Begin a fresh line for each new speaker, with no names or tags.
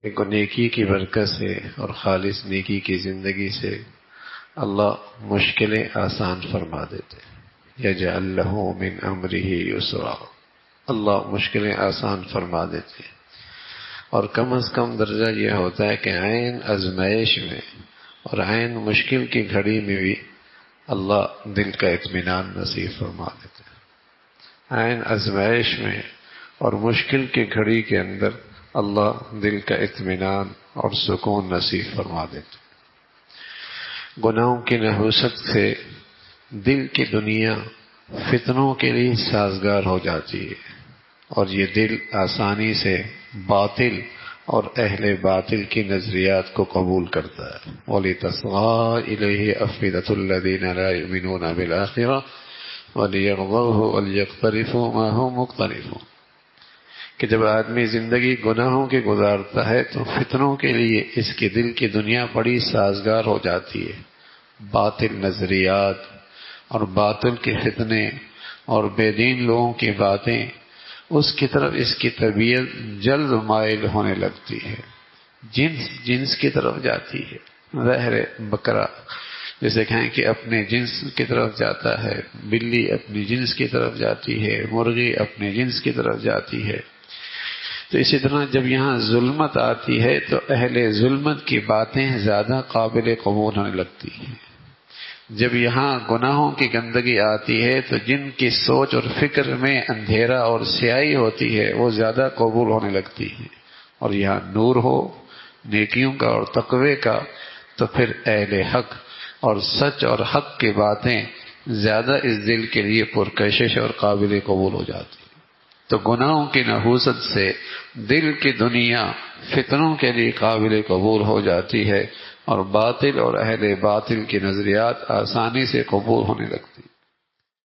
ایک نیکی کی برکت سے اور خالص نیکی کی زندگی سے اللہ مشکلیں آسان فرما دیتے، یجعل لہ من امرہ یسرا، اللہ مشکلیں آسان فرما دیتے۔ اور کم از کم درجہ یہ ہوتا ہے کہ عین آزمائش میں اور عین مشکل کی گھڑی میں بھی اللہ دل کا اطمینان نصیب فرما دیتے، عین آزمائش میں اور مشکل کی گھڑی کے اندر اللہ دل کا اطمینان اور سکون نصیب فرما دیتے۔ گناہوں کی نحوست سے دل کی دنیا فتنوں کے لیے سازگار ہو جاتی ہے، اور یہ دل آسانی سے باطل اور اہل باطل کی نظریات کو قبول کرتا ہے۔ وَلِتَصْغَىٰ إِلَيْهِ أَفْئِدَةُ الَّذِينَ لَا يُؤْمِنُونَ بِالْآخِرَةِ وَلِيَرْضَوْهُ وَلْيَقْتَرِفُوا مَا هُمْ مُقْتَرِفُونَ، کہ جب آدمی زندگی گناہوں کے گزارتا ہے تو فتنوں کے لیے اس کے دل کی دنیا بڑی سازگار ہو جاتی ہے۔ باطل نظریات اور باطل کے فتنے اور بے دین لوگوں کی باتیں، اس کی طرف اس کی طبیعت جلد مائل ہونے لگتی ہے، جنس کی طرف جاتی ہے۔ ظاہر بکرا جیسے کہیں کہ اپنے جنس کی طرف جاتا ہے، بلی اپنی جنس کی طرف جاتی ہے، مرغی اپنے جنس کی طرف جاتی ہے۔ تو اسی طرح جب یہاں ظلمت آتی ہے تو اہل ظلمت کی باتیں زیادہ قابل قبول ہونے لگتی ہیں۔ جب یہاں گناہوں کی گندگی آتی ہے تو جن کی سوچ اور فکر میں اندھیرا اور سیاہی ہوتی ہے وہ زیادہ قبول ہونے لگتی ہے، اور یہاں نور ہو نیکیوں کا اور تقوی کا تو پھر اہل حق اور سچ اور حق کی باتیں زیادہ اس دل کے لیے پرکشش اور قابل قبول ہو جاتی۔ تو گناہوں کی نحوست سے دل کی دنیا فتنوں کے لیے قابل قبول ہو جاتی ہے، اور باطل اور اہل باطل کی نظریات آسانی سے قبول ہونے لگتی۔